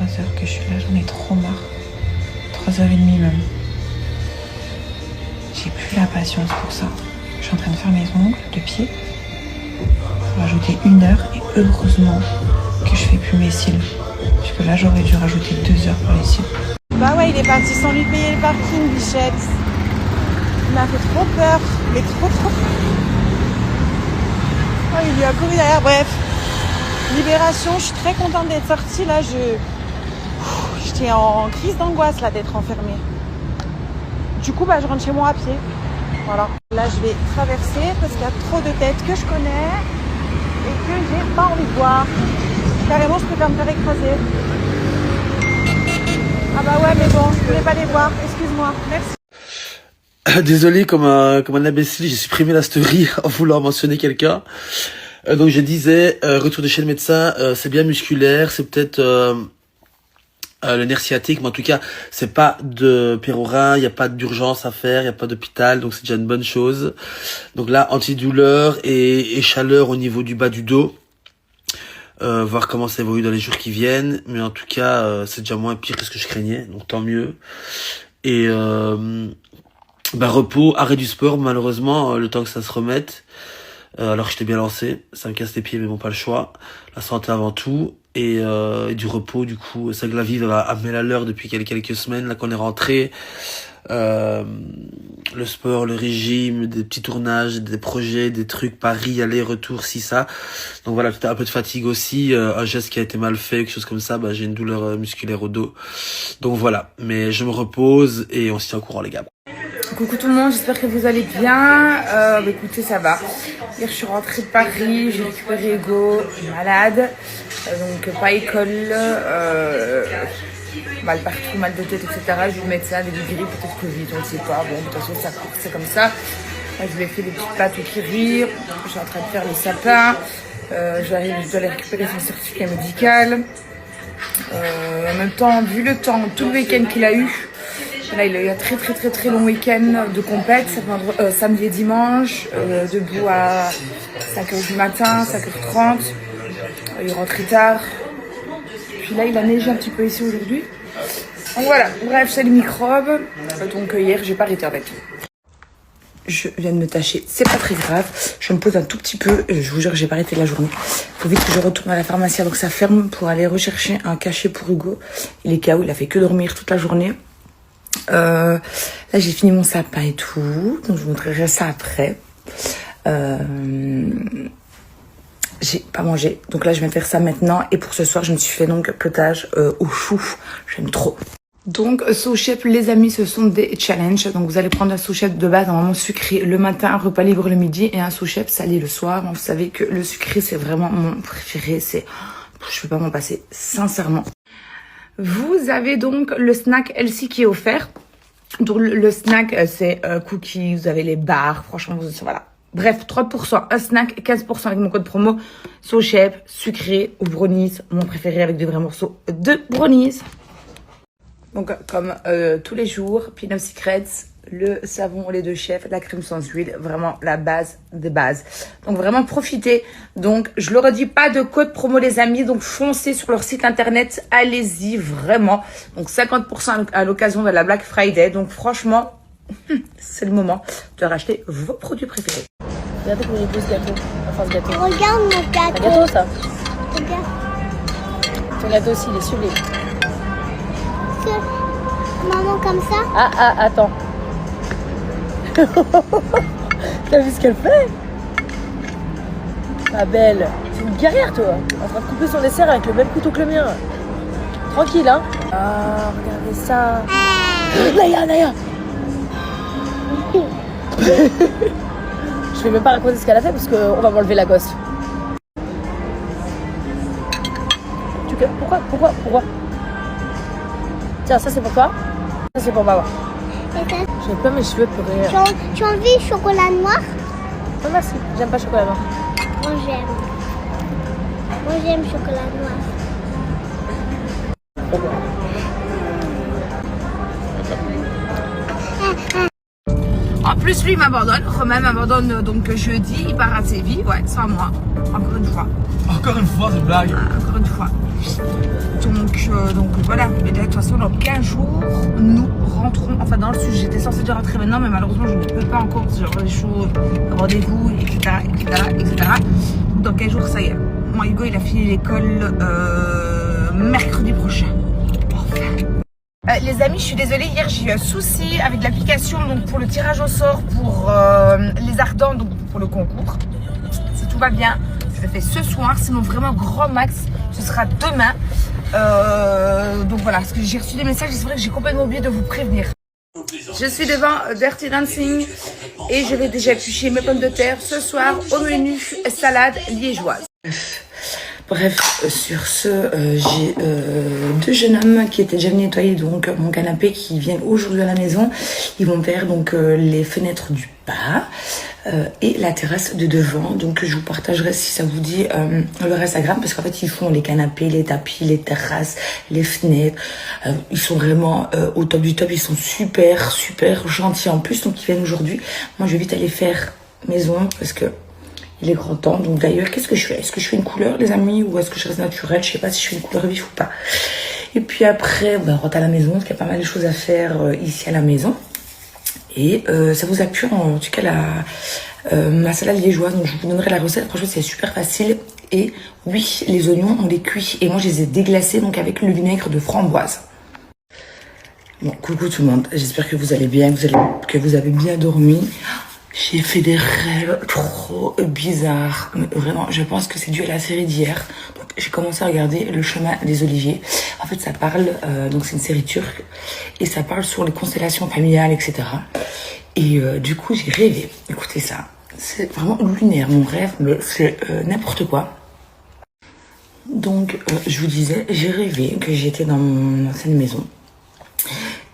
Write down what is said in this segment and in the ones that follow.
heures que je suis là, j'en ai trop marre. 3h30 même. J'ai plus la patience pour ça. Je suis en train de faire mes ongles de pied. Pour rajouter 1 heure et heureusement que je fais plus mes cils. Parce que là j'aurais dû rajouter 2 heures pour les cils. Bah ouais, il est parti sans lui payer le parking, Bichette. Il m'a fait trop peur. Mais trop. Oh, il lui a couru derrière, bref. Libération, je suis très contente d'être sortie là. J'étais en crise d'angoisse là d'être enfermée. Du coup, bah, je rentre chez moi à pied. Voilà. Là, je vais traverser parce qu'il y a trop de têtes que je connais et que j'ai pas envie de voir. Carrément, je préfère me faire écraser. Ah bah ouais, mais bon, je voulais pas les voir. Excuse-moi. Merci. Désolé, comme un imbécile, j'ai supprimé la story en voulant mentionner quelqu'un. Donc je disais, retour de chez le médecin, c'est bien musculaire, c'est peut-être le nerf sciatique, mais en tout cas, c'est pas de pérorin, il n'y a pas d'urgence à faire, il n'y a pas d'hôpital, donc c'est déjà une bonne chose. Donc là, antidouleur et chaleur au niveau du bas du dos. Voir comment ça évolue dans les jours qui viennent, mais en tout cas, c'est déjà moins pire que ce que je craignais, donc tant mieux. Et repos, arrêt du sport, malheureusement, le temps que ça se remette. Alors que j'étais bien lancé, ça me casse les pieds, mais bon, pas le choix. La santé avant tout. Et du repos, du coup. C'est que la vie va amener à l'heure depuis quelques semaines, là qu'on est rentré. Le sport, le régime, des petits tournages, des projets, des trucs, Paris, aller-retour, ça. Donc voilà, un peu de fatigue aussi, un geste qui a été mal fait, quelque chose comme ça, j'ai une douleur musculaire au dos. Donc voilà, mais je me repose et on se tient au courant les gars. Coucou tout le monde, j'espère que vous allez bien. Écoutez, ça va. Hier, je suis rentrée de Paris, j'ai récupéré Hugo, malade. Donc, pas école, mal partout, mal de tête, etc. J'ai vu le médecin, début de grippe, peut-être Covid, on ne sait pas. Bon, de toute façon, ça court, c'est comme ça. Moi, je lui ai fait des petites pâtes au kiri. Je suis en train de faire le sapin. Je dois aller récupérer son certificat médical. En même temps, vu le temps, tout le week-end qu'il a eu, là, il a eu un très long week-end de compète, samedi et dimanche, debout à 5h du matin, 5h30. Il est rentré tard. Puis là, il a neigé un petit peu ici aujourd'hui. Donc voilà, bref, c'est les microbes. Donc hier, j'ai pas arrêté avec. Je viens de me tâcher, c'est pas très grave. Je me pose un tout petit peu, je vous jure, j'ai pas arrêté la journée. Faut vite que je retourne à la pharmacie, donc ça ferme pour aller rechercher un cachet pour Hugo. Il est KO, il a fait que dormir toute la journée. Là, j'ai fini mon sapin et tout, donc je vous montrerai ça après. J'ai pas mangé, donc là je vais faire ça maintenant. Et pour ce soir, je me suis fait donc potage au chou. J'aime trop. Donc sous chef, les amis, ce sont des challenges. Donc vous allez prendre un sous chef de base, normalement sucré le matin, un repas libre le midi et un sous chef salé le soir. Vous savez que le sucré c'est vraiment mon préféré. Je peux pas m'en passer, sincèrement. Vous avez donc le snack healthy qui est offert. Donc le snack c'est cookies, vous avez les barres, franchement voilà. Bref, 3%, un snack, 15% avec mon code promo SoChef, sucré ou brownies, mon préféré avec de vrais morceaux de brownies. Donc comme tous les jours, Pinot Secrets, le savon au lait de chef, la crème sans huile, vraiment la base des bases. Donc vraiment profitez. Donc je le redis, pas de code promo les amis, donc foncez sur leur site internet, allez-y vraiment. Donc 50% à l'occasion de la Black Friday, donc franchement, c'est le moment de racheter vos produits préférés. Regardez comment il est beau ce gâteau, enfin ce gâteau. Regarde mon gâteau. Un gâteau ça. Regarde. Ton gâteau aussi il est sublime. Maman comme ça. Ah, attends. T'as vu ce qu'elle fait? Ma belle, c'est une guerrière toi. En train de couper son dessert avec le même couteau que le mien. Tranquille hein. Ah, regardez ça. Naya. Je vais même pas raconter ce qu'elle a fait parce qu'on va m'enlever la gosse. Pourquoi? Tiens, ça c'est pour toi. Ça c'est pour maman. J'aime pas mes cheveux pour rire. Tu as envie chocolat noir? Non merci, j'aime pas chocolat noir. Moi j'aime chocolat noir. En plus, lui m'abandonne. Romain m'abandonne donc jeudi. Il part à Séville. Ouais, sans moi. Encore une fois. Encore une fois, c'est blague. Encore une fois. Donc, donc voilà, et de toute façon dans 15 jours, nous rentrons, enfin dans le sud, j'étais censée déjà rentrer maintenant, mais malheureusement je ne peux pas encore, genre des choses, rendez-vous, etc. Dans 15 jours, ça y est. Moi, Hugo, il a fini l'école mercredi prochain. Les amis, je suis désolée, hier j'ai eu un souci avec l'application donc pour le tirage au sort pour les ardents, donc pour le concours. Si tout va bien, je le fais ce soir, sinon vraiment grand max, ce sera demain. Donc voilà, parce que j'ai reçu des messages et c'est vrai que j'ai complètement oublié de vous prévenir. Je suis devant Dirty Dancing et je vais déjà éplucher mes pommes de terre ce soir au menu salade liégeoise. Bref, sur ce, j'ai deux jeunes hommes qui étaient déjà venus nettoyer donc mon canapé qui viennent aujourd'hui à la maison. Ils vont faire donc les fenêtres du bas et la terrasse de devant. Donc je vous partagerai si ça vous dit leur Instagram parce qu'en fait ils font les canapés, les tapis, les terrasses, les fenêtres. Ils sont vraiment au top du top. Ils sont super gentils en plus. Donc ils viennent aujourd'hui. Moi je vais vite aller faire maison parce que il est grand temps. Donc d'ailleurs, qu'est-ce que je fais? Est-ce que je fais une couleur, les amis, ou est-ce que je reste naturelle? Je sais pas si je fais une couleur vif ou pas. Et puis après, on rentre à la maison, parce qu'il y a pas mal de choses à faire ici à la maison. Et ça vous appuie en tout cas ma salade liégeoise. Donc je vous donnerai la recette. Franchement, c'est super facile. Et oui, les oignons, on les cuit. Et moi, je les ai déglacés donc avec le vinaigre de framboise. Bon, coucou tout le monde. J'espère que vous allez bien, que vous avez bien dormi. J'ai fait des rêves trop bizarres. Mais vraiment, je pense que c'est dû à la série d'hier. Donc, j'ai commencé à regarder Le Chemin des Oliviers. En fait, ça parle, donc c'est une série turque, et ça parle sur les constellations familiales, etc. Et du coup, j'ai rêvé. Écoutez ça. C'est vraiment lunaire, mon rêve, mais c'est n'importe quoi. Donc, je vous disais, j'ai rêvé que j'étais dans mon ancienne maison.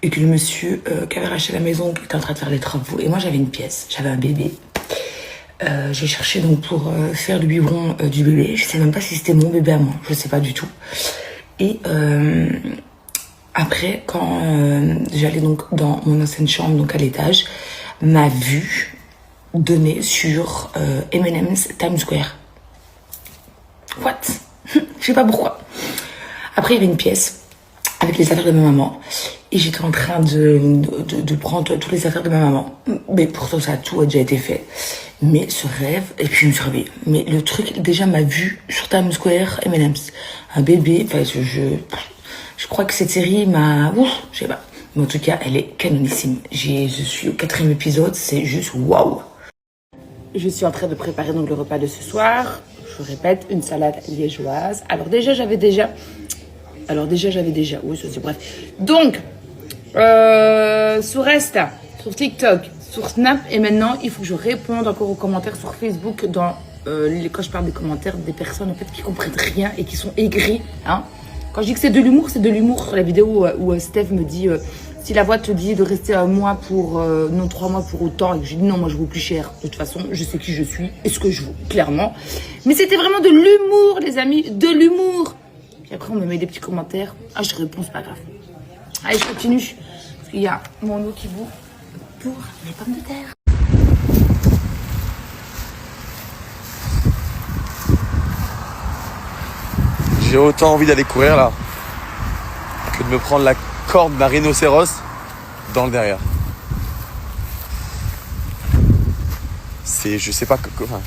Et que le monsieur qui avait racheté la maison, qui était en train de faire les travaux, et moi j'avais une pièce, j'avais un bébé. J'ai cherché donc pour faire le biberon du bébé. Je sais même pas si c'était mon bébé à moi, je sais pas du tout. Et après, quand j'allais donc dans mon ancienne chambre, donc à l'étage, ma vue donnait sur M&M's Times Square. What? Je sais pas pourquoi. Après, il y avait une pièce avec les affaires de ma maman. Et j'étais en train de prendre toutes les affaires de ma maman. Mais pourtant, ça a tout déjà été fait. Mais ce rêve, et puis je me suis réveillée. Mais le truc, déjà, ma vue sur Times Square, M&M's, un bébé, enfin, je crois que cette série m'a... Ouf, je sais pas. Mais en tout cas, elle est canonissime. Je suis au 4e épisode, c'est juste waouh. Je suis en train de préparer donc le repas de ce soir. Je vous répète, une salade liégeoise. Alors déjà, j'avais déjà... Oui, ça c'est bref. Donc, sur Insta, sur TikTok, sur Snap, et maintenant, il faut que je réponde encore aux commentaires sur Facebook quand je parle des commentaires des personnes en fait qui comprennent rien et qui sont aigris. Hein. Quand je dis que c'est de l'humour sur la vidéo où Steph me dit si la voix te dit de rester un mois pour non 3 mois pour autant, et que je dis non, moi je vaux plus cher. De toute façon, je sais qui je suis et ce que je vaux, clairement. Mais c'était vraiment de l'humour, les amis, de l'humour. Et après, on me met des petits commentaires. Ah, je réponds, c'est pas grave. Allez, je continue. Parce qu'il y a mon eau qui bout pour les pommes de terre. J'ai autant envie d'aller courir là que de me prendre la corde d'un rhinocéros dans le derrière. Je sais pas, enfin,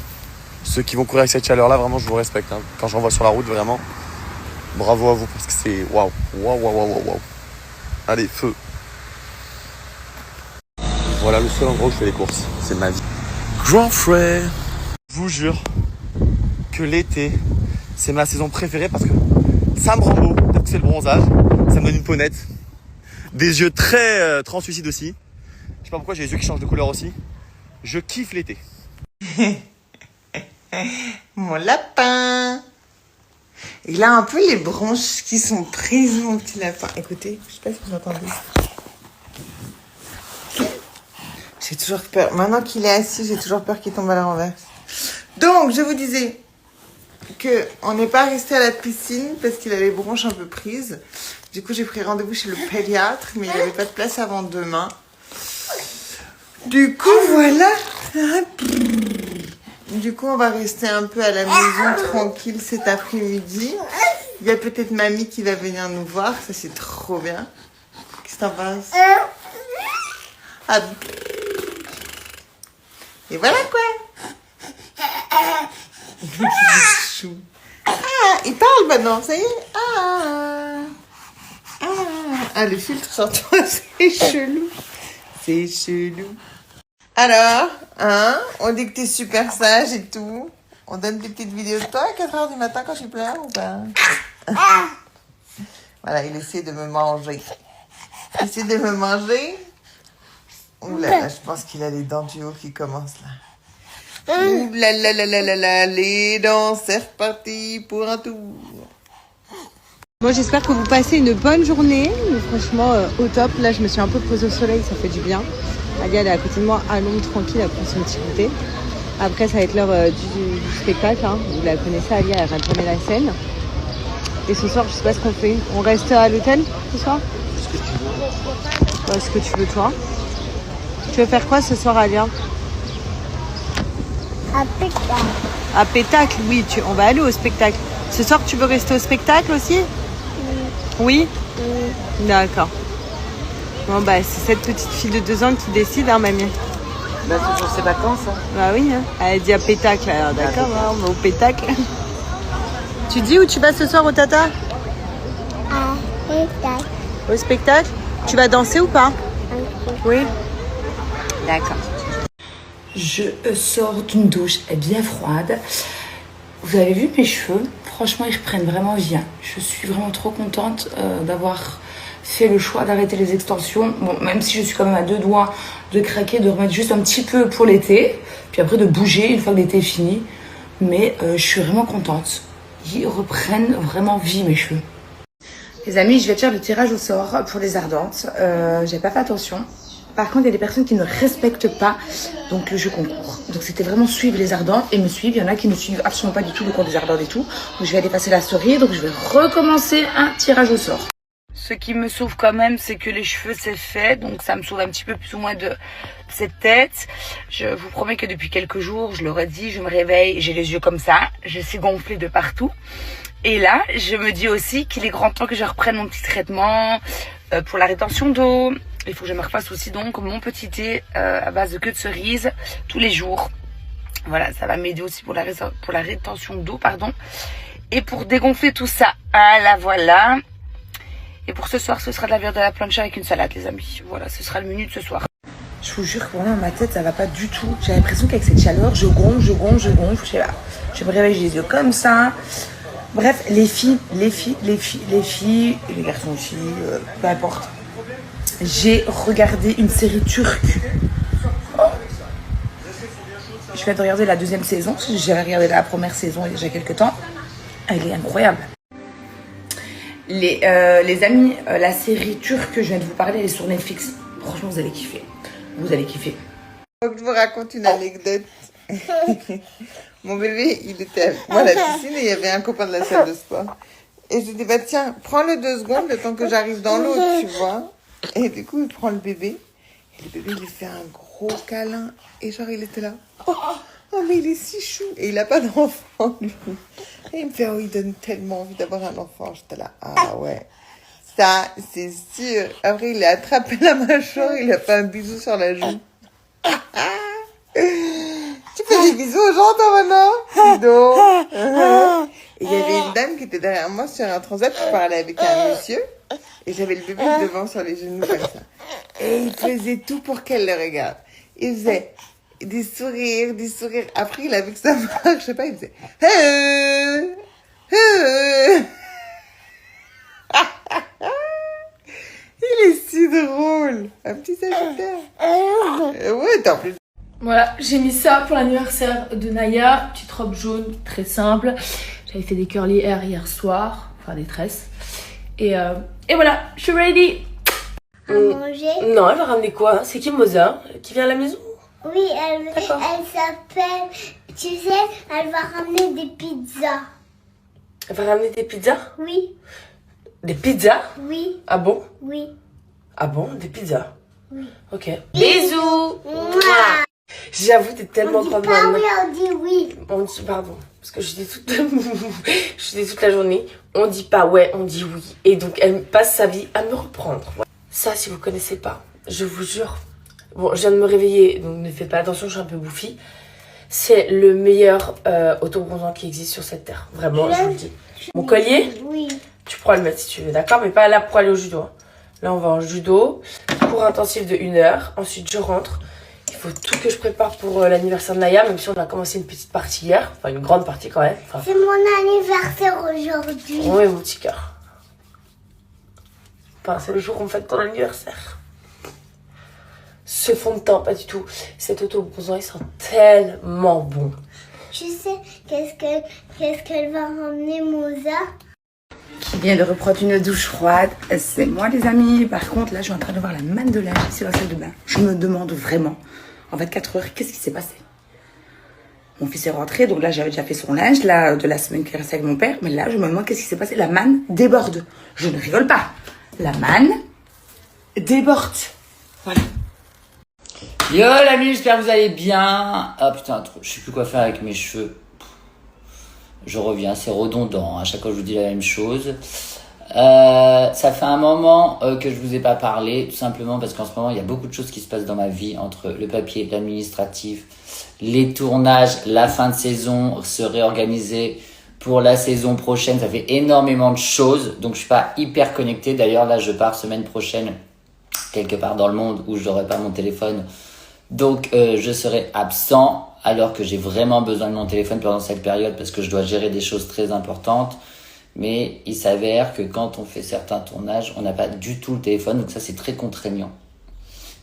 ceux qui vont courir avec cette chaleur là, vraiment, je vous respecte. Hein. Quand j'en vois sur la route, vraiment. Bravo à vous parce que c'est waouh. Allez, feu. Voilà le seul endroit où je fais les courses. C'est ma vie. Grand frère. Je vous jure que l'été, c'est ma saison préférée parce que ça me rend beau. Peut-être que c'est le bronzage. Ça me donne une peau nette. Des yeux très translucides aussi. Je sais pas pourquoi j'ai les yeux qui changent de couleur aussi. Je kiffe l'été. Mon lapin. Il a un peu les branches qui sont prises, mon petit lapin. Écoutez, je sais pas si vous entendez. J'ai toujours peur. Maintenant qu'il est assis, j'ai toujours peur qu'il tombe à la renverse. Donc, je vous disais que on n'est pas resté à la piscine parce qu'il a les branches un peu prises. Du coup, j'ai pris rendez-vous chez le pédiatre, mais il n'avait pas de place avant demain. Du coup, voilà. Du coup, on va rester un peu à la maison tranquille cet après-midi. Il y a peut-être mamie qui va venir nous voir, ça c'est trop bien. Qu'est-ce que t'en penses? Ah. Et voilà quoi. Chou. Ah, il parle maintenant, ça y est. Ah, le filtre sur toi, c'est chelou. C'est chelou. Alors, hein, on dit que t'es super sage et tout. On donne des petites vidéos de toi à 4h du matin quand tu pleures ou pas? Voilà, il essaie de me manger. Il essaie de me manger. Ouh là là, je pense qu'il a les dents du haut qui commencent là. Ouh là là là là là là, les dents, c'est reparti pour un tour. Moi j'espère que vous passez une bonne journée. Franchement au top. Là je me suis un peu posée au soleil, ça fait du bien. Alia elle est à côté de moi à l'ombre tranquille, elle prend son petit goûter. Après ça va être l'heure du spectacle. Hein. Vous la connaissez, Alia elle va tourner la scène. Et ce soir je sais pas ce qu'on fait. On reste à l'hôtel ce soir? Ce que tu veux toi. Tu veux faire quoi ce soir Alia? Un pétard. Un spectacle, oui, on va aller au spectacle. Ce soir tu veux rester au spectacle aussi? Oui. D'accord. Bon bah c'est cette petite fille de 2 ans qui décide, hein mamie. Bah c'est pour ses vacances. Hein. Bah oui, hein. Elle dit à pétacle, alors d'accord, hein, on va au pétacle. Tu dis où tu vas ce soir au tata? Un pétard. Au spectacle? Tu vas danser ou pas? Oui. D'accord. Je sors d'une douche bien froide. Vous avez vu mes cheveux? Franchement, ils reprennent vraiment bien. Je suis vraiment trop contente d'avoir fait le choix d'arrêter les extensions. Bon, même si je suis quand même à 2 doigts de craquer, de remettre juste un petit peu pour l'été. Puis après de bouger une fois que l'été est fini. Mais je suis vraiment contente. Ils reprennent vraiment vie mes cheveux. Les amis, je vais faire le tirage au sort pour les ardentes. J'ai pas fait attention. Par contre, il y a des personnes qui ne respectent pas donc le jeu concours. Donc c'était vraiment suivre les ardentes et me suivre. Il y en a qui ne suivent absolument pas du tout le cours des ardentes et tout. Donc je vais aller passer la story. Donc je vais recommencer un tirage au sort. Ce qui me sauve quand même, c'est que les cheveux c'est fait. Donc ça me sauve un petit peu plus ou moins de cette tête. Je vous promets que depuis quelques jours, je l'aurais dit, je me réveille, j'ai les yeux comme ça. Je suis gonflée de partout. Et là, je me dis aussi qu'il est grand temps que je reprenne mon petit traitement pour la rétention d'eau. Il faut que je me refasse aussi donc mon petit thé à base de queue de cerise tous les jours. Voilà, ça va m'aider aussi pour la rétention d'eau, pardon. Et pour dégonfler tout ça, ah là voilà. Et pour ce soir, ce sera de la viande à la plancha avec une salade, les amis. Voilà, ce sera le menu de ce soir. Je vous jure que vraiment, ma tête, ça va pas du tout. J'ai l'impression qu'avec cette chaleur, je gonfle. Je sais pas. Je me réveille, j'ai les yeux comme ça. Bref, les filles, et les garçons aussi, peu importe. J'ai regardé une série turque. Oh. Je viens de regarder la 2e saison. J'ai regardé la première saison il y a déjà quelques temps. Elle est incroyable. Les amis, la série turque que je viens de vous parler, elle est sur Netflix. Franchement, vous allez kiffer. Vous allez kiffer. Faut que je vous raconte une anecdote. Mon bébé, il était avec moi à la piscine et il y avait un copain de la salle de sport. Et je lui dis, bah tiens, prends-le 2 secondes le temps que j'arrive dans l'eau, tu vois. Et du coup, il prend le bébé. Et le bébé, il lui fait un gros câlin. Et genre, il était là. Oh, mais il est si chou. Et il a pas d'enfant, lui. Et il me fait, oh, il donne tellement envie d'avoir un enfant. J'étais là, ah ouais. Ça, c'est sûr. Après, il a attrapé la mâchoire, il a fait un bisou sur la joue. Tu fais des bisous aux gens, toi, maintenant? Dis donc. Et il y avait une dame qui était derrière moi sur un transat qui parlait avec un monsieur. Et j'avais le bébé devant sur les genoux comme ça. Et il faisait tout pour qu'elle le regarde. Il faisait des sourires, des sourires. Après, il a vu que ça marche pas, il faisait... Il est si drôle. Un petit sagittaire. Ouais, t'en plus. Voilà, j'ai mis ça pour l'anniversaire de Naya. Petite robe jaune, très simple. J'avais fait des curly hair hier soir, enfin des tresses. Et voilà, je suis ready. À manger? Non, elle va ramener quoi? C'est qui Moza? Qui vient à la maison? Oui, elle s'appelle... Tu sais, elle va ramener des pizzas. Elle va ramener des pizzas? Oui, Des pizzas? oui, Ah bon? oui. Ah bon? Des pizzas? Oui. Ok. Bisous! Mouah. J'avoue, t'es tellement On dit grande pas maman. oui, on dit oui. On dit, pardon, parce que je dis toute la journée, on dit pas ouais, on dit oui. Et donc, elle passe sa vie à me reprendre. Ça, si vous connaissez pas, je vous jure. Bon, je viens de me réveiller, donc ne faites pas attention, je suis un peu bouffie. C'est le meilleur autobronzant qui existe sur cette terre. Vraiment, je vous le dis. Mon collier, Oui. tu pourras le mettre si tu veux, d'accord? Mais pas là pour aller au judo. Hein. Là, on va en judo. Cours intensif de 1 heure. Ensuite, je rentre. Il faut tout que je prépare pour l'anniversaire de Naya, même si on a commencé une petite partie hier. Enfin, une grande partie quand même. Enfin, C'est mon anniversaire aujourd'hui. oui, mon petit cœur. Enfin, c'est le jour où on fête ton anniversaire. Ce fond de teint, pas du tout. Cet autobronzant, il sent tellement bon. Tu sais qu'est-ce qu'elle va ramener, Moza? Qui vient de reprendre une douche froide, c'est moi les amis. Par contre, là, je suis en train de voir la manne de linge ici dans la salle de bain. Je me demande vraiment, en 24 heures, qu'est-ce qui s'est passé? Mon fils est rentré, donc là, j'avais déjà fait son linge, là, de la semaine qu'il restait avec mon père. Mais là, je me demande qu'est-ce qui s'est passé. La manne déborde. Je ne rigole pas. La manne déborde. Voilà. Yo l'ami, j'espère que vous allez bien. Ah putain, je sais plus quoi faire avec mes cheveux. Je reviens, c'est redondant, à chaque fois je vous dis la même chose. Ça fait un moment que je vous ai pas parlé, tout simplement parce qu'en ce moment il y a beaucoup de choses qui se passent dans ma vie, entre le papier, l'administratif, les tournages, la fin de saison, se réorganiser pour la saison prochaine, ça fait énormément de choses, donc je suis pas hyper connecté. D'ailleurs là je pars semaine prochaine quelque part dans le monde où je n'aurai pas mon téléphone. Donc je serai absent alors que j'ai vraiment besoin de mon téléphone pendant cette période parce que je dois gérer des choses très importantes. Mais il s'avère que quand on fait certains tournages, on n'a pas du tout le téléphone. Donc ça, c'est très contraignant.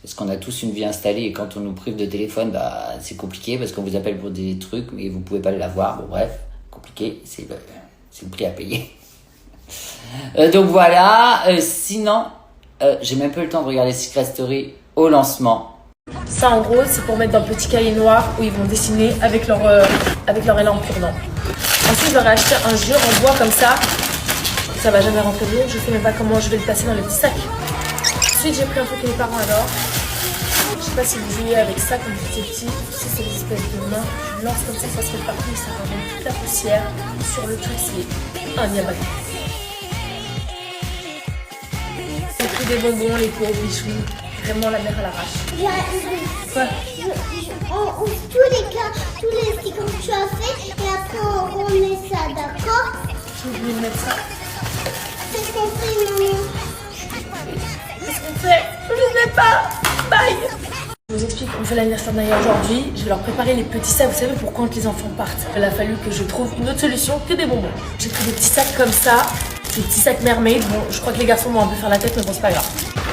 Parce qu'on a tous une vie installée et quand on nous prive de téléphone, bah, c'est compliqué parce qu'on vous appelle pour des trucs mais vous pouvez pas l'avoir. Bon bref, compliqué, c'est le prix à payer. Donc voilà, sinon, j'ai même pas eu le temps de regarder Secret Story au lancement. Ça, en gros, c'est pour mettre dans le petit cahier noir où ils vont dessiner avec leur élan cure-dent. Ensuite, j'aurais acheté un jeu en bois comme ça. Ça va jamais rentrer dedans. Je sais même pas comment je vais le passer dans le petit sac. Ensuite, j'ai pris un truc que les parents adorent. Je sais pas si vous jouez avec ça quand vous étiez petit. Tu sais, c'est des espèces de mains. Tu lances comme ça se fait partout. Ça ramène toute la poussière sur le truc. C'est un diable. J'ai pris des bonbons, les pauvres bichous. Vraiment la mère à l'arrache. Quoi? On ouvre tous les petits comme tu as fait et après on remet ça, d'accord? J'ai oublié de mettre ça. C'est ce qu'on fait, maman. Qu'est-ce qu'on fait? Je ne sais pas. Bye. Je vous explique, on fait l'anniversaire de Naya aujourd'hui. Je vais leur préparer les petits sacs, vous savez, pour quand les enfants partent. Il a fallu que je trouve une autre solution que des bonbons. J'ai pris des petits sacs comme ça, des petits sacs mermaid. Bon, je crois que les garçons vont un peu faire la tête, mais bon, c'est pas grave.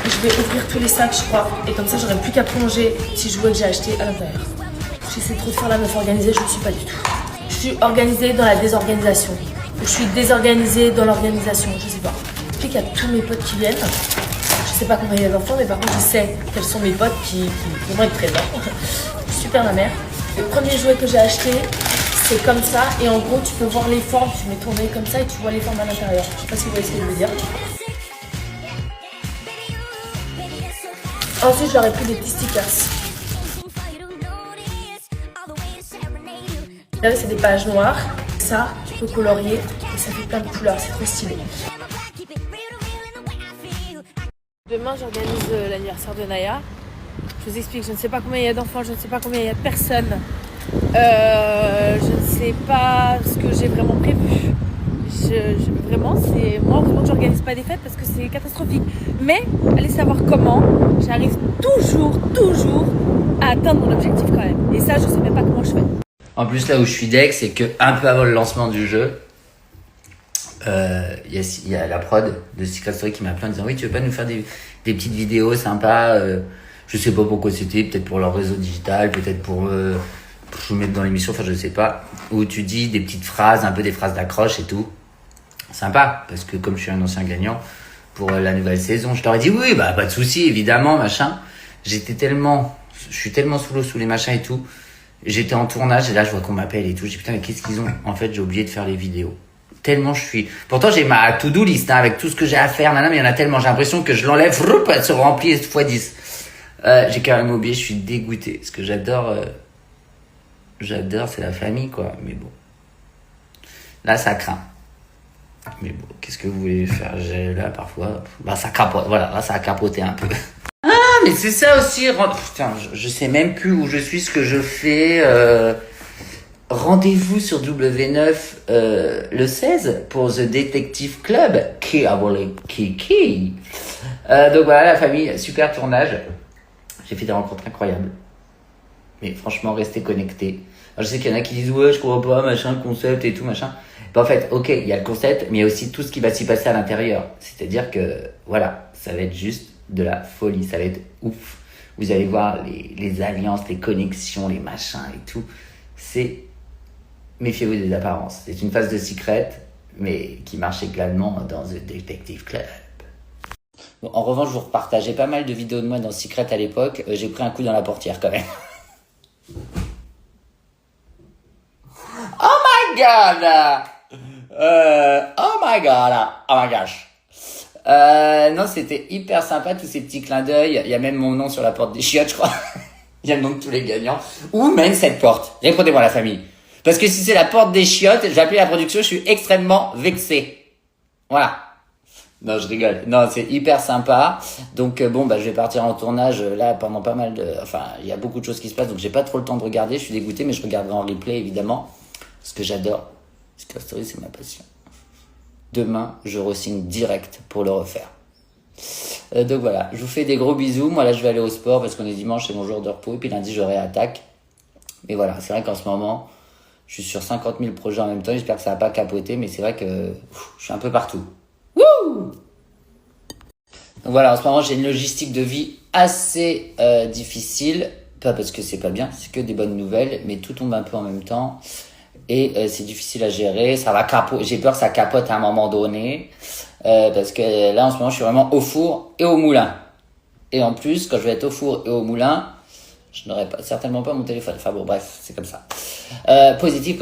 Je vais ouvrir tous les sacs, je crois, et comme ça, j'aurai plus qu'à plonger si je vois que j'ai acheté à l'intérieur. J'essaie trop de faire la meuf organisée, je ne suis pas du tout. Je suis organisée dans la désorganisation. Je suis désorganisée dans l'organisation, je sais pas. Puis qu'il y a tous mes potes qui viennent. Je sais pas combien il y a d'enfants, mais par contre, je sais quels sont mes potes qui vont être présents. Super ma mère. Le premier jouet que j'ai acheté, c'est comme ça. Et en gros, tu peux voir les formes. Tu mets tourner comme ça et tu vois les formes à l'intérieur. Je sais pas si vous voyez ce que je veux dire. Ensuite, j'aurais pris des petits stickers. Là, c'est des pages noires. Ça, tu peux colorier et ça fait plein de couleurs. C'est trop stylé. Demain, j'organise l'anniversaire de Naya. Je vous explique, je ne sais pas combien il y a d'enfants, je ne sais pas combien il y a de personnes. Je ne sais pas ce que j'ai vraiment prévu. Vraiment, c'est moi, heureusement que j'organise pas des fêtes parce que c'est catastrophique. Mais allez savoir comment, j'arrive toujours à atteindre mon objectif quand même. Et ça, je sais même pas comment je fais. En plus, là où je suis deck, c'est que un peu avant le lancement du jeu, il y a la prod de Secret Story qui m'a appelé en disant oui, tu veux pas nous faire des petites vidéos sympas, je sais pas pourquoi c'était, peut-être pour leur réseau digital, peut-être pour vous mettre dans l'émission, enfin je sais pas, où tu dis des petites phrases, un peu des phrases d'accroche et tout. Sympa, parce que comme je suis un ancien gagnant pour la nouvelle saison, je t'aurais dit oui, bah pas de souci, évidemment, machin. Je suis tellement sous l'eau, sous les machins et tout. J'étais en tournage et là je vois qu'on m'appelle et tout. Je dis putain mais qu'est-ce qu'ils ont? En fait j'ai oublié de faire les vidéos. Tellement je suis. Pourtant j'ai ma to-do list avec tout ce que j'ai à faire. Maintenant mais il y en a tellement. J'ai l'impression que je l'enlève, elle se remplit x10. J'ai carrément oublié, je suis dégoûté. Parce que j'adore, c'est la famille, quoi. Mais bon. Là, ça craint. Mais bon, qu'est-ce que vous voulez faire? Là, parfois, bah, ça capote. Voilà, là, ça a capoté un peu. Ah, mais c'est ça aussi. Putain, je sais même plus où je suis, ce que je fais. Rendez-vous sur W9 le 16 pour The Detective Club. Kiki. Donc voilà, la famille, super tournage. J'ai fait des rencontres incroyables. Mais franchement, restez connectés. Alors, je sais qu'il y en a qui disent ouais, je comprends pas, machin, concept et tout, machin. Ben, en fait, ok, il y a le concept, mais il y a aussi tout ce qui va s'y passer à l'intérieur. C'est-à-dire que, voilà, ça va être juste de la folie, ça va être ouf. Vous allez voir les alliances, les connexions, les machins et tout. C'est... Méfiez-vous des apparences. C'est une phase de secret, mais qui marche également dans The Detective Club. Bon, en revanche, je vous repartageais pas mal de vidéos de moi dans Secret à l'époque. J'ai pris un coup dans la portière quand même. Oh my god! Oh my god! Oh my gosh! Non, c'était hyper sympa, tous ces petits clins d'œil. Il y a même mon nom sur la porte des chiottes, je crois. Il y a le nom de tous les gagnants. Où mène cette porte? Répondez-moi, la famille. Parce que si c'est la porte des chiottes, je vais appeler la production, je suis extrêmement vexé. Voilà. Non, je rigole. Non, c'est hyper sympa. Donc bon, bah je vais partir en tournage là pendant pas mal de... Enfin, il y a beaucoup de choses qui se passent, donc j'ai pas trop le temps de regarder. Je suis dégoûté, mais je regarderai en replay, évidemment. Parce que j'adore. Secret Story, c'est ma passion. Demain, je re-signe direct pour le refaire. Donc voilà, je vous fais des gros bisous. Moi là, je vais aller au sport parce qu'on est dimanche, c'est mon jour de repos. Et puis lundi, j'aurai attaque. Mais voilà, c'est vrai qu'en ce moment... Je suis sur 50 000 projets en même temps. J'espère que ça va pas capoter, mais c'est vrai que je suis un peu partout. Wouh! Donc voilà, en ce moment, j'ai une logistique de vie assez difficile. Pas parce que c'est pas bien, c'est que des bonnes nouvelles, mais tout tombe un peu en même temps. Et c'est difficile à gérer. Ça va capoter. J'ai peur que ça capote à un moment donné. Parce que là, en ce moment, je suis vraiment au four et au moulin. Et en plus, quand je vais être au four et au moulin, je n'aurai certainement pas mon téléphone. Enfin bon, bref, c'est comme ça. Positif.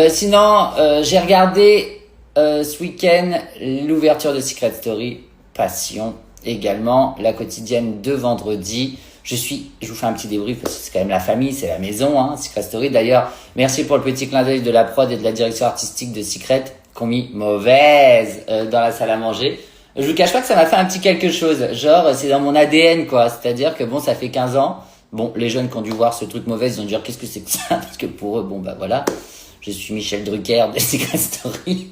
Sinon, j'ai regardé ce week-end l'ouverture de Secret Story. Passion également. La quotidienne de vendredi. Je vous fais un petit débrief parce que c'est quand même la famille, c'est la maison, hein, Secret Story. D'ailleurs, merci pour le petit clin d'œil de la prod et de la direction artistique de Secret qui ont mis mauvaise dans la salle à manger. Je vous cache pas que ça m'a fait un petit quelque chose. Genre, c'est dans mon ADN, quoi. C'est-à-dire que bon, ça fait 15 ans. Bon, les jeunes qui ont dû voir ce truc mauvais, ils vont dire qu'est-ce que c'est que ça? Parce que pour eux, bon, bah voilà. Je suis Michel Drucker de Secret Story.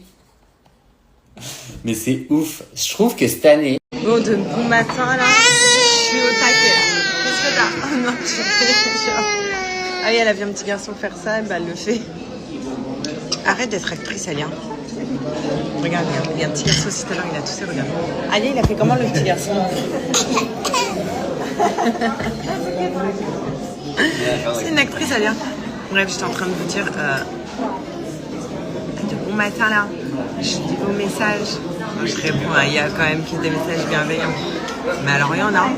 Mais c'est ouf. Je trouve que cette année... Bon, de bon matin, là. Je suis au taquet, là. Qu'est-ce que t'as? Oh non, ah oui, elle a vu un petit garçon faire ça, et bah elle le fait. Arrête d'être actrice, Alia. Regarde, il y a un petit garçon aussi tout à l'heure, il a toussé, regarde. Alia, il a fait comment le petit garçon? C'est une actrice, Alia. Bref, j'étais en train de vous dire de bon matin là. Je dis vos messages. Je réponds, il y a quand même des messages bienveillants. Mais alors il y en a.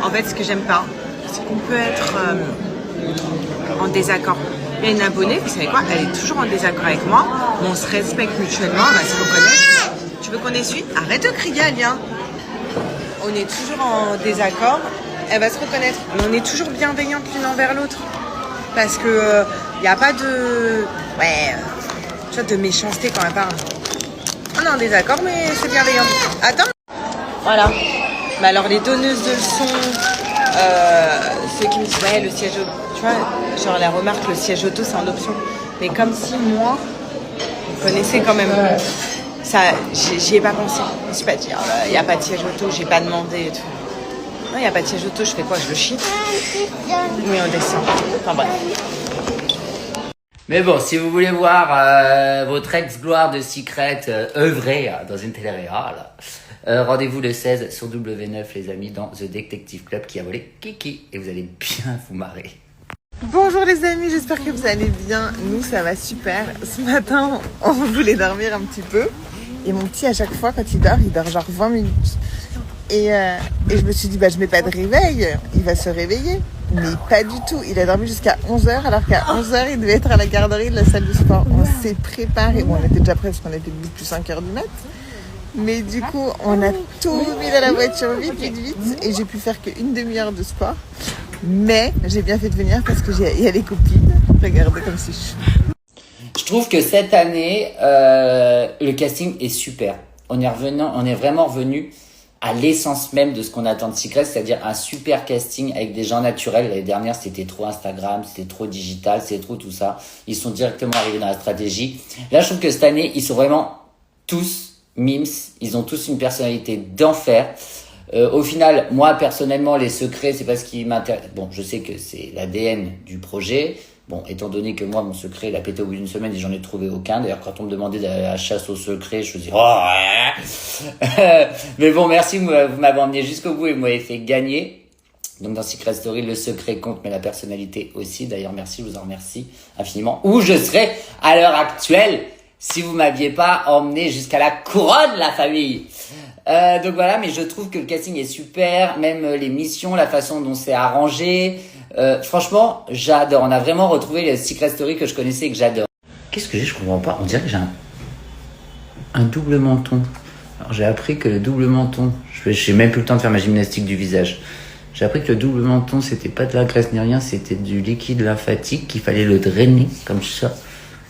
En fait, ce que j'aime pas, c'est qu'on peut être en désaccord. Il y a une abonnée, vous savez quoi? Elle est toujours en désaccord avec moi. Mais on se respecte mutuellement, on va se reconnaître. Tu veux qu'on essuie? Arrête de crier, Alia. On est toujours en désaccord. Elle va se reconnaître. Mais on est toujours bienveillantes l'une envers l'autre. Parce que y a pas de... tu vois, de méchanceté quand même pas. On est en désaccord, mais c'est bienveillant. Attends. Voilà. Mais alors, les donneuses de leçons, ceux qui me disent, ouais, le siège auto, tu vois, genre la remarque, le siège auto, c'est en option. Mais comme si moi, vous connaissez quand même... Ça, j'y ai pas pensé. Je me suis pas dit, il n'y a pas de siège auto, j'ai pas demandé et tout. Non, il n'y a pas de siège auto, je fais quoi? Je le chie? Oui, on descend. Enfin bref. Mais bon, si vous voulez voir votre ex-gloire de Secret œuvrer dans une télé-réale, rendez-vous le 16 sur W9, les amis, dans The Detective Club qui a volé Kiki. Et vous allez bien vous marrer. Bonjour les amis, j'espère que vous allez bien. Nous, ça va super. Ce matin, on voulait dormir un petit peu. Et mon petit, à chaque fois, quand il dort genre 20 minutes. Et je me suis dit, je mets pas de réveil, il va se réveiller. Mais pas du tout. Il a dormi jusqu'à 11h, alors qu'à 11h, il devait être à la garderie de la salle de sport. On s'est préparé. Bon, on était déjà prêts parce qu'on était depuis 5h du mat'. Mais du coup, on a tout mis dans la voiture vite. Et j'ai pu faire qu'une demi-heure de sport. Mais j'ai bien fait de venir parce qu'il y a les copines. Regardez comme c'est chou. Je trouve que cette année, le casting est super. On est vraiment revenu à l'essence même de ce qu'on attend de Secret, c'est-à-dire un super casting avec des gens naturels. L'année dernière, c'était trop Instagram, c'était trop digital, c'était trop tout ça. Ils sont directement arrivés dans la stratégie. Là, je trouve que cette année, ils sont vraiment tous mimes. Ils ont tous une personnalité d'enfer. Au final, moi, personnellement, les secrets, c'est pas ce qui m'intéresse. Bon, je sais que c'est l'ADN du projet. Bon, étant donné que moi, mon secret, il a pété au bout d'une semaine et j'en ai trouvé aucun. D'ailleurs, quand on me demandait d'aller à la chasse au secret, je faisais « Oh ouais !» Mais bon, merci, vous m'avez emmené jusqu'au bout et vous m'avez fait gagner. Donc, dans Secret Story, le secret compte, mais la personnalité aussi. D'ailleurs, merci, je vous en remercie infiniment. Où je serais à l'heure actuelle si vous m'aviez pas emmené jusqu'à la couronne, la famille. Donc voilà, mais je trouve que le casting est super, même les missions, la façon dont c'est arrangé. Franchement, j'adore. On a vraiment retrouvé le Secret Story que je connaissais et que j'adore. Qu'est-ce que j'ai? Je comprends pas. On dirait que j'ai un double menton. Alors j'ai appris que le double menton, j'ai même plus le temps de faire ma gymnastique du visage. J'ai appris que le double menton, c'était pas de la graisse ni rien, c'était du liquide lymphatique qu'il fallait le drainer comme ça.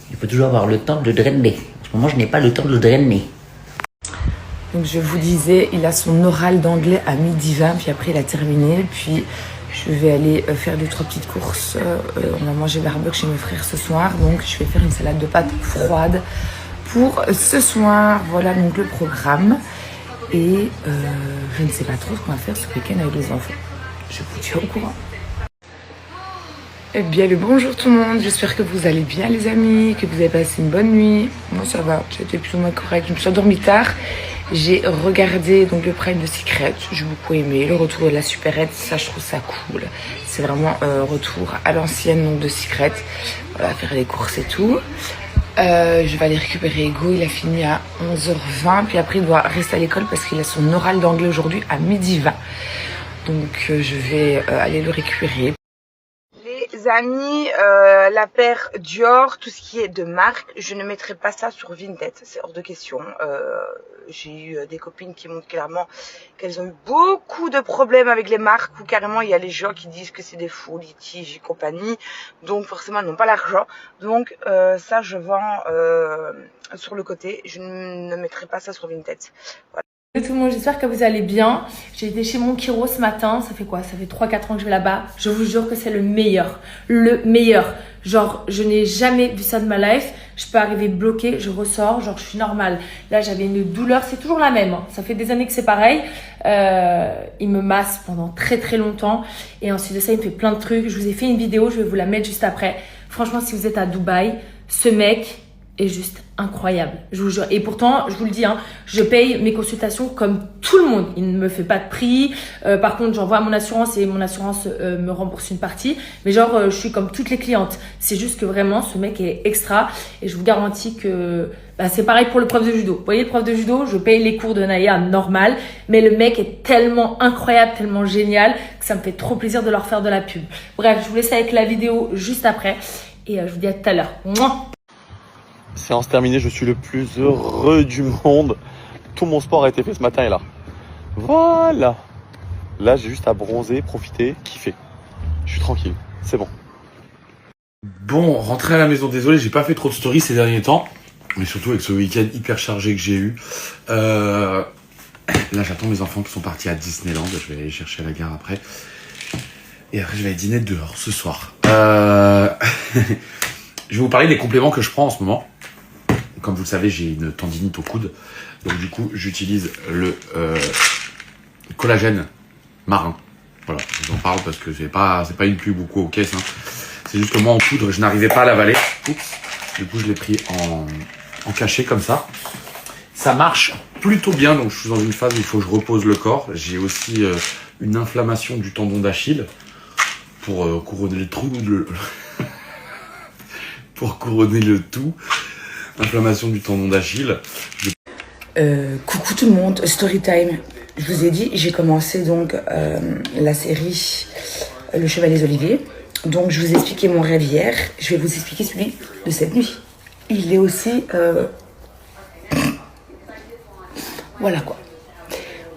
Il faut toujours avoir le temps de le drainer. En ce moment, je n'ai pas le temps de le drainer. Donc je vous disais, il a son oral d'anglais à 12h20, puis après il a terminé, puis je vais aller faire 2-3 petites courses. On va manger barbecue chez mes frères ce soir, donc je vais faire une salade de pâtes froide pour ce soir. Voilà donc le programme. Et je ne sais pas trop ce qu'on va faire ce week-end avec les enfants. Je vous tiens au courant. Eh bien le bonjour tout le monde, j'espère que vous allez bien les amis, que vous avez passé une bonne nuit. Moi ça va, c'était plus ou moins correct, je me suis endormie tard. J'ai regardé donc le Prime de Secret, j'ai beaucoup aimé, le retour de la supérette, ça je trouve ça cool. C'est vraiment retour à l'ancienne donc de Secret, voilà, faire les courses et tout. Je vais aller récupérer Ego, il a fini à 11h20, puis après il doit rester à l'école parce qu'il a son oral d'anglais aujourd'hui à 12h20. Donc je vais aller le récupérer. Les amis, la paire Dior, tout ce qui est de marque, je ne mettrai pas ça sur Vinted, c'est hors de question. J'ai eu des copines qui montrent clairement qu'elles ont eu beaucoup de problèmes avec les marques où carrément il y a les gens qui disent que c'est des faux litiges et compagnie, donc forcément elles n'ont pas l'argent. Donc ça je vends sur le côté, je ne mettrai pas ça sur Vinted. Voilà. Salut tout le monde, j'espère que vous allez bien. J'ai été chez mon chiro ce matin, ça fait quoi? Ça fait 3-4 ans que je vais là-bas. Je vous jure que c'est le meilleur. Le meilleur. Genre, je n'ai jamais vu ça de ma life. Je peux arriver bloquée, je ressors, genre je suis normale. Là, j'avais une douleur, c'est toujours la même. Hein. Ça fait des années que c'est pareil. Il me masse pendant très très longtemps. Et ensuite de ça, il me fait plein de trucs. Je vous ai fait une vidéo, je vais vous la mettre juste après. Franchement, si vous êtes à Dubaï, ce mec est juste incroyable, je vous jure. Et pourtant, je vous le dis, hein, je paye mes consultations comme tout le monde. Il ne me fait pas de prix. Par contre, j'envoie à mon assurance et mon assurance me rembourse une partie. Mais genre, je suis comme toutes les clientes. C'est juste que vraiment, ce mec est extra. Et je vous garantis que c'est pareil pour le prof de judo. Vous voyez, le prof de judo, je paye les cours de Naya normal. Mais le mec est tellement incroyable, tellement génial que ça me fait trop plaisir de leur faire de la pub. Bref, je vous laisse avec la vidéo juste après. Et je vous dis à tout à l'heure. Mouah. Séance terminée, je suis le plus heureux du monde. Tout mon sport a été fait ce matin et là. Voilà. Là, j'ai juste à bronzer, profiter, kiffer. Je suis tranquille, c'est bon. Bon, rentrer à la maison, désolé, j'ai pas fait trop de stories ces derniers temps. Mais surtout avec ce week-end hyper chargé que j'ai eu. Là, j'attends mes enfants qui sont partis à Disneyland. Je vais aller les chercher à la gare après. Et après, je vais aller dîner dehors ce soir. Je vais vous parler des compléments que je prends en ce moment. Comme vous le savez, j'ai une tendinite au coude. Donc du coup, j'utilise le collagène marin. Voilà, je vous en parle parce que c'est pas une pub ou quoi aux caisses. Hein. C'est juste que moi, en poudre, je n'arrivais pas à l'avaler. Oups. Du coup, je l'ai pris en cachet comme ça. Ça marche plutôt bien. Donc je suis dans une phase où il faut que je repose le corps. J'ai aussi une inflammation du tendon d'Achille pour couronner le trou pour couronner le tout. Inflammation du tendon d'Achille. Coucou tout le monde, Storytime. Je vous ai dit, j'ai commencé donc la série Le Chevalier des Oliviers. Donc je vous ai expliqué mon rêve hier. Je vais vous expliquer celui de cette nuit. Il est aussi Voilà quoi.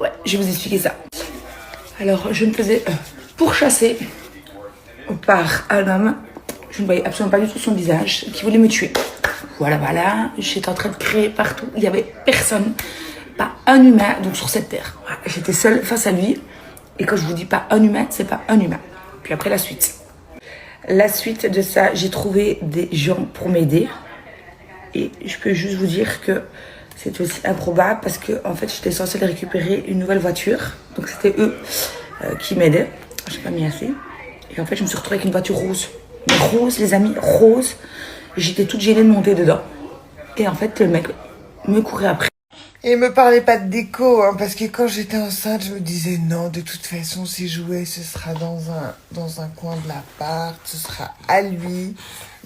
Ouais, je vais vous expliquer ça. Alors, je me faisais pourchasser par un homme. Je ne voyais absolument pas du tout son visage, qui voulait me tuer. Voilà. J'étais en train de crier partout. Il n'y avait personne, pas un humain, donc sur cette terre. Voilà, j'étais seule face à lui. Et quand je vous dis pas un humain, c'est pas un humain. Puis après, la suite. La suite de ça, j'ai trouvé des gens pour m'aider. Et je peux juste vous dire que c'est aussi improbable parce que en fait, j'étais censée récupérer une nouvelle voiture. Donc c'était eux qui m'aidaient. J'ai pas mis assez. Et en fait, je me suis retrouvée avec une voiture rose. Mais rose, les amis, rose. J'étais toute gênée de monter dedans. Et en fait, le mec me courait après. Et me parlez pas de déco, hein, parce que quand j'étais enceinte, je me disais non, de toute façon, ses jouets, ce sera dans un coin de l'appart, ce sera à lui.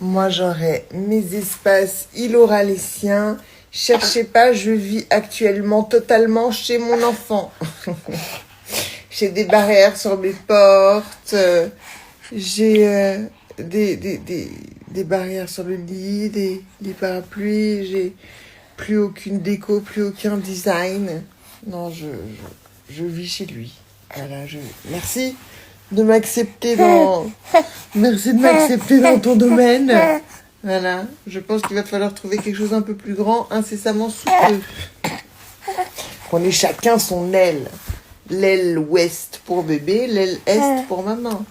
Moi, j'aurai mes espaces, il aura les siens. Cherchez pas, je vis actuellement totalement chez mon enfant. J'ai des barrières sur mes portes, j'ai des barrières sur le lit, des parapluies, j'ai plus aucune déco, plus aucun design. Non, je vis chez lui. Voilà, merci de m'accepter merci de m'accepter dans ton domaine. Voilà, je pense qu'il va te falloir trouver quelque chose un peu plus grand, incessamment sous peu. On est chacun son aile. L'aile ouest pour bébé, l'aile est pour maman.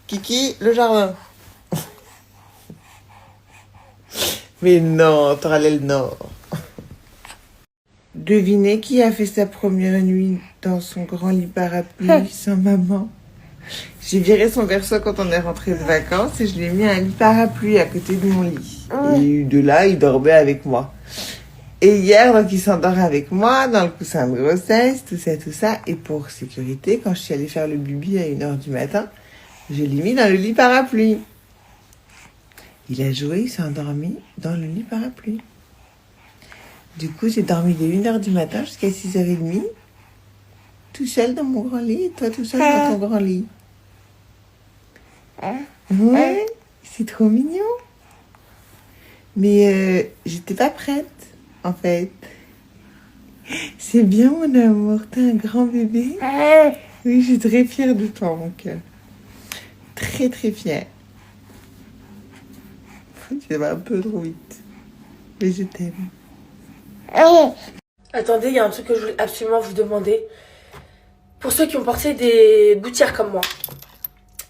Kiki, le jardin. Mais non, t'auras l'aile nord. Devinez qui a fait sa première nuit dans son grand lit parapluie sans maman. J'ai viré son berceau quand on est rentré de vacances et je lui ai mis un lit parapluie à côté de mon lit. Et de là, il dormait avec moi. Et hier, donc, il s'endort avec moi dans le coussin de grossesse, tout ça. Et pour sécurité, quand je suis allée faire le bibi à 1h du matin, je l'ai mis dans le lit parapluie. Il a joué, il s'est endormi dans le lit parapluie. Du coup, j'ai dormi de 1h du matin jusqu'à 6h30, tout seul dans mon grand lit, et toi tout seul dans ton grand lit. Ouais, c'est trop mignon. Mais j'étais pas prête, en fait. C'est bien, mon amour, t'es un grand bébé. Oui, je suis très fière de toi, mon cœur. Très, très fière. Tu vas un peu trop vite. Mais je t'aime. Attendez, il y a un truc que je voulais absolument vous demander. Pour ceux qui ont porté des gouttières comme moi,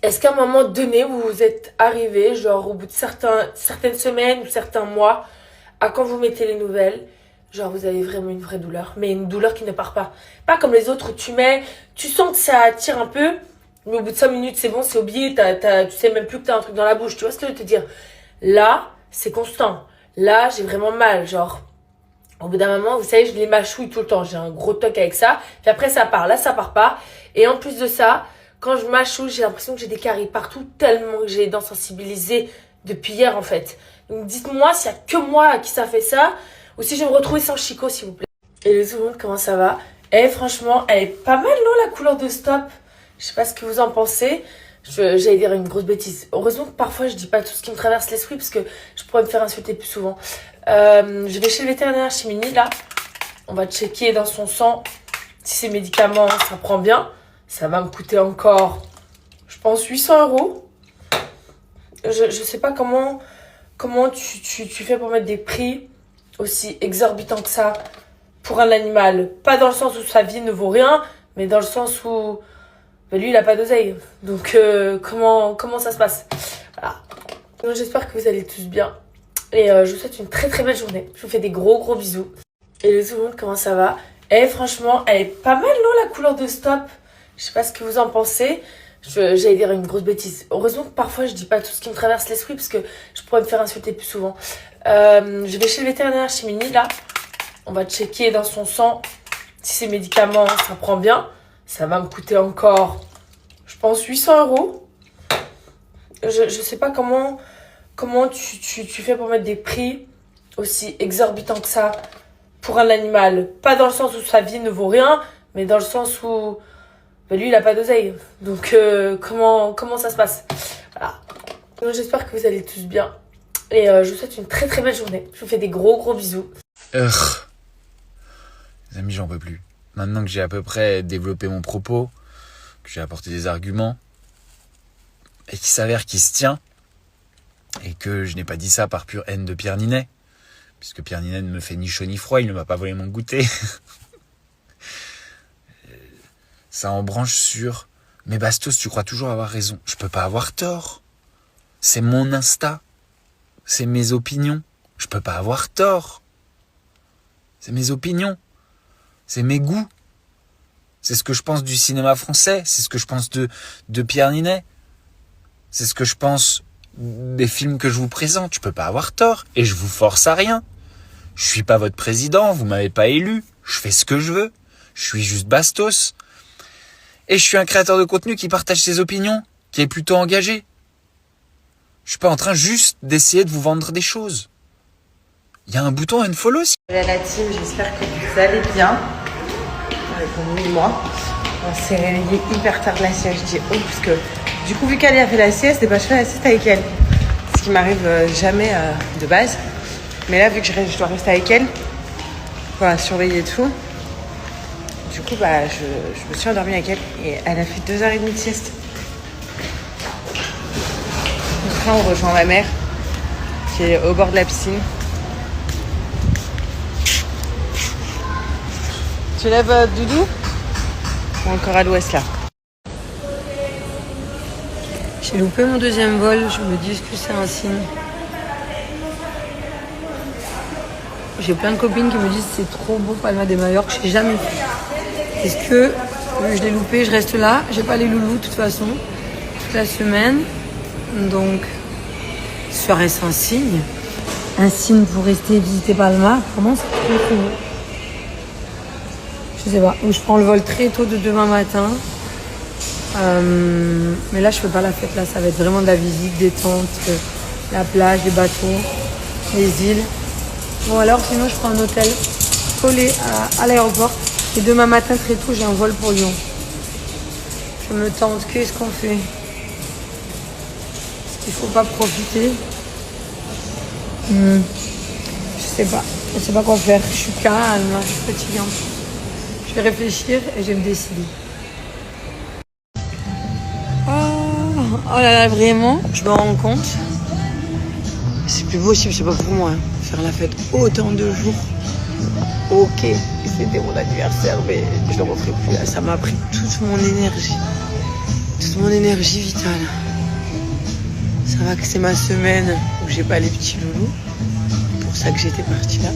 est-ce qu'à un moment donné, vous vous êtes arrivé, genre au bout de certaines semaines ou certains mois, à quand vous mettez les nouvelles, genre vous avez vraiment une vraie douleur, mais une douleur qui ne part pas. Pas comme les autres où tu sens que ça tire un peu, mais au bout de 5 minutes, c'est bon, c'est oublié, tu sais même plus que t'as un truc dans la bouche, tu vois ce que je veux te dire? Là, c'est constant. Là, j'ai vraiment mal, genre... Au bout d'un moment, vous savez, je les mâchouille tout le temps. J'ai un gros toc avec ça. Puis après, ça part. Là, ça part pas. Et en plus de ça, quand je mâchouille, j'ai l'impression que j'ai des caries partout tellement que j'ai les dents sensibilisées depuis hier, en fait. Donc, dites-moi s'il y a que moi à qui ça fait ça ou si je vais me retrouver sans Chico, s'il vous plaît. Et tout le monde, comment ça va? Franchement, elle est pas mal, non, la couleur de Stop? Je sais pas ce que vous en pensez. J'allais dire une grosse bêtise. Heureusement que parfois, je dis pas tout ce qui me traverse l'esprit parce que je pourrais me faire insulter plus souvent. Je vais chez le vétérinaire, chez Mini, là. On va checker dans son sang si ces médicaments, ça prend bien. Ça va me coûter encore, je pense, 800 €. Je sais pas comment tu fais pour mettre des prix aussi exorbitants que ça pour un animal. Pas dans le sens où sa vie ne vaut rien, mais dans le sens où bah, lui, il a pas d'oseille. Donc, comment ça se passe? Voilà. J'espère que vous allez tous bien. Et je vous souhaite une très très belle journée. Je vous fais des gros bisous. Et tout le monde, comment ça va? Franchement, elle est pas mal, non, la couleur de Stop? Je sais pas ce que vous en pensez. J'allais dire une grosse bêtise. Heureusement que parfois, je dis pas tout ce qui me traverse l'esprit parce que je pourrais me faire insulter plus souvent. Je vais chez le vétérinaire, chez Mini, là. On va checker dans son sang si ces médicaments, ça prend bien. Ça va me coûter encore, je pense, 800 €. Je sais pas comment tu fais pour mettre des prix aussi exorbitants que ça pour un animal. Pas dans le sens où sa vie ne vaut rien, mais dans le sens où bah, lui, il a pas d'oseille. Donc, comment ça se passe? Voilà. J'espère que vous allez tous bien. Et je vous souhaite une très très belle journée. Je vous fais des gros bisous. Les amis, j'en peux plus. Maintenant que j'ai à peu près développé mon propos, que j'ai apporté des arguments, et qu'il s'avère qu'il se tient, et que je n'ai pas dit ça par pure haine de Pierre Ninet, puisque Pierre Ninet ne me fait ni chaud ni froid, il ne m'a pas volé mon goûter. Ça en branche sur... Mais Bastos, tu crois toujours avoir raison. Je peux pas avoir tort. C'est mon Insta. C'est mes opinions. Je peux pas avoir tort. C'est mes opinions. C'est mes goûts. C'est ce que je pense du cinéma français. C'est ce que je pense de Pierre Ninet. C'est ce que je pense des films que je vous présente. Je peux pas avoir tort. Et je vous force à rien. Je suis pas votre président. Vous m'avez pas élu. Je fais ce que je veux. Je suis juste Bastos. Et je suis un créateur de contenu qui partage ses opinions, qui est plutôt engagé. Je suis pas en train juste d'essayer de vous vendre des choses. Il y a un bouton unfollow. Salut la team, j'espère que vous allez bien. Avec mon moi. On s'est réveillé hyper tard de la sieste. Je dis oh, parce que du coup, vu qu'elle a fait la sieste, je fais la sieste avec elle. Ce qui m'arrive jamais de base. Mais là, vu que je dois rester avec elle, voilà, surveiller tout. Du coup, je me suis endormie avec elle et elle a fait 2h30 de sieste. Après, on rejoint ma mère qui est au bord de la piscine. Tu lèves Doudou ou encore à l'ouest là? J'ai loupé mon deuxième vol, je me dis que c'est un signe. J'ai plein de copines qui me disent c'est trop beau Palma de Majorque, je sais jamais fait. Est-ce que, vu que je l'ai loupé, je reste là? J'ai pas les loulous de toute façon, toute la semaine. Donc, serait-ce un signe? Un signe pour rester visiter Palma? Vraiment, c'est trop beau. Je sais pas. Ou je prends le vol très tôt de demain matin. Mais là, je fais pas la fête. Là, ça va être vraiment de la visite, détente, la plage, les bateaux, les îles. Bon, alors, sinon, je prends un hôtel collé à l'aéroport. Et demain matin, très tôt, j'ai un vol pour Lyon. Je me tente. Qu'est-ce qu'on fait? Est-ce qu'il faut pas profiter? Je sais pas. Je sais pas quoi faire. Je suis calme, je suis fatiguante. Je vais réfléchir et je vais me décider. Oh là là, vraiment, je me rends compte. C'est plus possible, c'est pas pour moi. Faire la fête autant de jours. Ok, c'était mon anniversaire, mais je le referai plus là. Ça m'a pris toute mon énergie vitale. Ça va que c'est ma semaine où j'ai pas les petits loulous. C'est pour ça que j'étais partie là.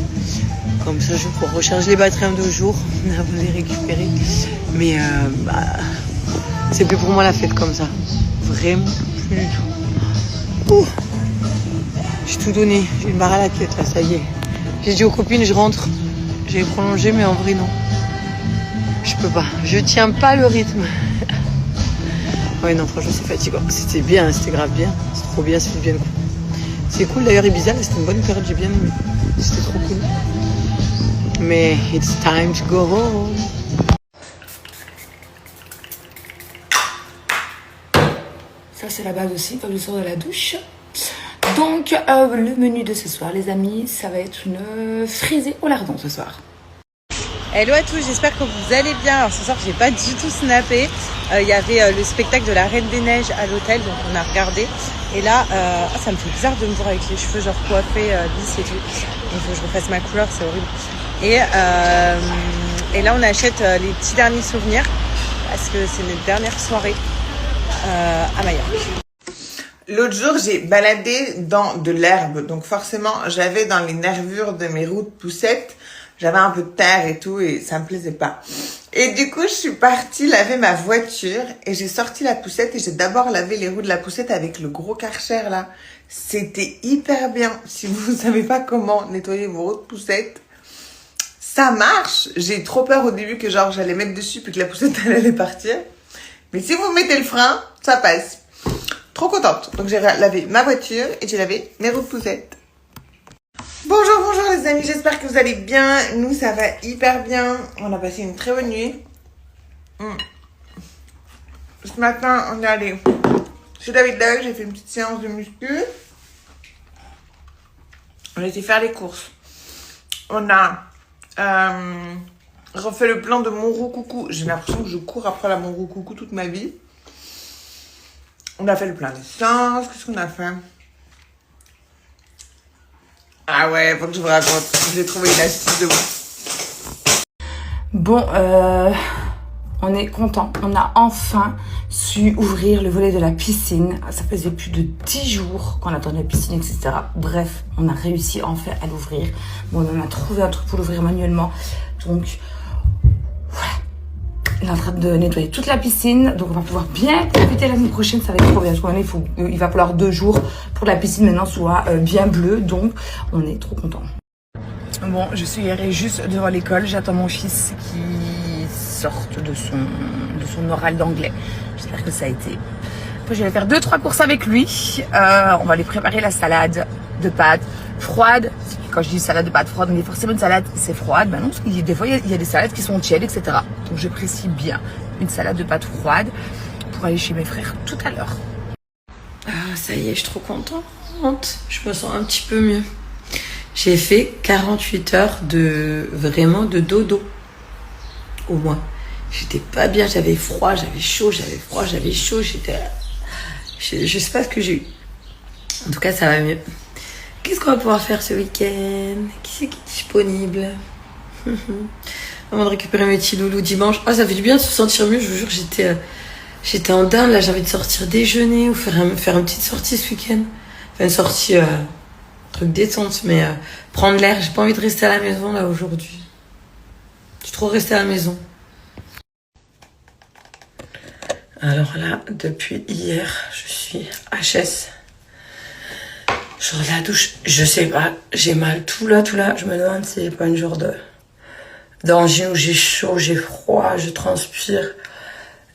Comme ça, je pourrais recharger les batteries en 2 jours, avant de les récupérer. Mais c'est plus pour moi la fête comme ça. Vraiment plus du tout. Ouh. J'ai tout donné, j'ai une barre à la tête là, ça y est. J'ai dit aux copines, je rentre. J'ai prolongé, mais en vrai, non. Je peux pas. Je tiens pas le rythme. Ouais, non, franchement, c'est fatigant. C'était bien, c'était grave bien. C'est trop bien, c'est bien cool. C'est cool d'ailleurs, Ibiza, c'était une bonne période, j'ai bien aimé. C'était trop cool. Mais it's time to go home. Ça, c'est la base aussi, quand je sors de la douche. Donc, le menu de ce soir, les amis, ça va être une frisée au lardon ce soir. Hello à tous, j'espère que vous allez bien. Alors ce soir, j'ai pas du tout snappé. Il y avait le spectacle de la Reine des Neiges à l'hôtel, donc on a regardé. Et là, ça me fait bizarre de me voir avec les cheveux genre coiffés, lisses et tout. Il faut que je refasse ma couleur, c'est horrible. Et là, on achète les petits derniers souvenirs parce que c'est notre dernière soirée à Majorque. L'autre jour, j'ai baladé dans de l'herbe. Donc forcément, j'avais dans les nervures de mes roues de poussette, j'avais un peu de terre et tout et ça me plaisait pas. Et du coup, je suis partie laver ma voiture et j'ai sorti la poussette et j'ai d'abord lavé les roues de la poussette avec le gros Karcher là. C'était hyper bien. Si vous savez pas comment nettoyer vos roues de poussette, ça marche. J'ai eu trop peur au début que genre j'allais mettre dessus puis que la poussette elle allait partir. Mais si vous mettez le frein, ça passe. Trop contente. Donc j'ai lavé ma voiture et j'ai lavé mes roues de poussette. Bonjour les amis, j'espère que vous allez bien. Nous ça va hyper bien. On a passé une très bonne nuit. Ce matin on est allé chez David Doug, j'ai fait une petite séance de muscu. On a été faire les courses. On a refait le plan de Monroe-Coucou. J'ai l'impression que je cours après la Monroe-Coucou toute ma vie. On a fait le plein d'essence. Qu'est-ce qu'on a fait? Ah ouais, faut que je vous raconte. J'ai trouvé une astuce de ouf. Bon, on est content. On a enfin su ouvrir le volet de la piscine. Ça faisait plus de 10 jours qu'on attendait la piscine, etc. Bref, on a réussi enfin à l'ouvrir. Bon, on a trouvé un truc pour l'ouvrir manuellement. Donc, voilà. Il est en train de nettoyer toute la piscine. Donc, on va pouvoir bien profiter la semaine prochaine. Ça va être trop bien. Parce qu'il va falloir 2 jours pour que la piscine maintenant soit bien bleue. Donc, on est trop contents. Bon, je suis garée juste devant l'école. J'attends mon fils qui sorte de son oral d'anglais. J'espère que ça a été. Après, je vais faire 2-3 courses avec lui. On va lui préparer la salade de pâtes froide. Quand je dis salade de pâtes froide, on dit forcément une salade, c'est froide. Ben non, parce que des fois, il y a des salades qui sont tièdes, etc. Donc, je précise bien une salade de pâtes froide pour aller chez mes frères tout à l'heure. Ah, ça y est, je suis trop contente. Je me sens un petit peu mieux. J'ai fait 48 heures de dodo. Au moins. J'étais pas bien, j'avais froid, j'avais chaud, j'avais froid, j'avais chaud. Je sais pas ce que j'ai eu. En tout cas, ça va mieux. Qu'est-ce qu'on va pouvoir faire ce week-end? Qui c'est qui est disponible? Avant de récupérer mes petits loulous dimanche. Ah, ça fait du bien de se sentir mieux, je vous jure, j'étais en down, là, j'ai envie de sortir déjeuner ou faire une petite sortie ce week-end. Enfin, une sortie, truc détente, mais prendre l'air. J'ai pas envie de rester à la maison, là, aujourd'hui. Je suis trop restée à la maison. Alors là, depuis hier, je suis HS. Je regarde la douche, je sais pas, j'ai mal tout là. Je me demande si c'est pas une genre d'angine où j'ai chaud, j'ai froid, je transpire.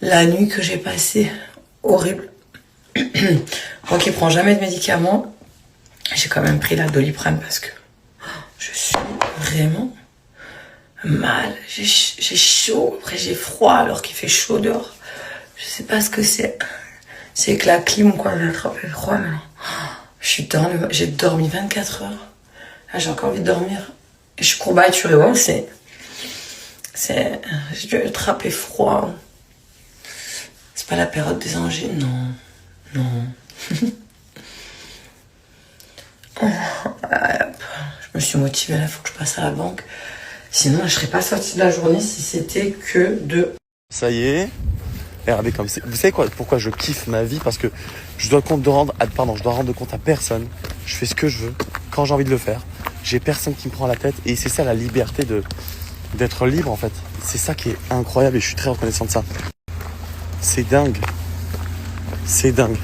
La nuit que j'ai passée, horrible. Moi qui prends jamais de médicaments, j'ai quand même pris la Doliprane parce que je suis vraiment mal. J'ai chaud, après j'ai froid alors qu'il fait chaud dehors. Je sais pas ce que c'est. C'est que la clim ou quoi, j'ai attrapé froid maintenant. J'ai dormi 24 heures. Là, j'ai encore envie de dormir. Et je suis courbaturée, ouais, j'ai dû attraper froid. C'est pas la période des angines, non. Je me suis motivée, là, faut que je passe à la banque. Sinon, je serais pas sortie de la journée si c'était que de... Ça y est. Regardez comme c'est. Vous savez quoi, pourquoi je kiffe ma vie? Parce que je dois rendre compte à personne. Je fais ce que je veux, quand j'ai envie de le faire. J'ai personne qui me prend la tête. Et c'est ça la liberté d'être libre en fait. C'est ça qui est incroyable et je suis très reconnaissant de ça. C'est dingue. C'est dingue.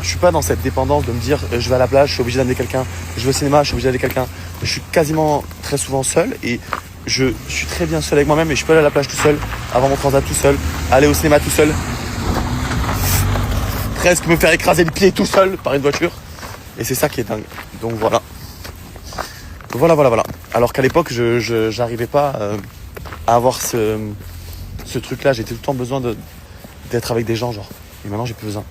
Je suis pas dans cette dépendance de me dire je vais à la plage, je suis obligé d'amener quelqu'un. Je vais au cinéma, je suis obligé d'amener quelqu'un. Je suis quasiment très souvent seul et je suis très bien seul avec moi-même et je peux aller à la plage tout seul, avoir mon transat tout seul, aller au cinéma tout seul, presque me faire écraser le pied tout seul par une voiture. Et c'est ça qui est dingue. Donc voilà. Voilà. Alors qu'à l'époque, je n'arrivais pas à avoir ce truc-là. J'ai tout le temps besoin d'être avec des gens, genre. Et maintenant, j'ai plus besoin.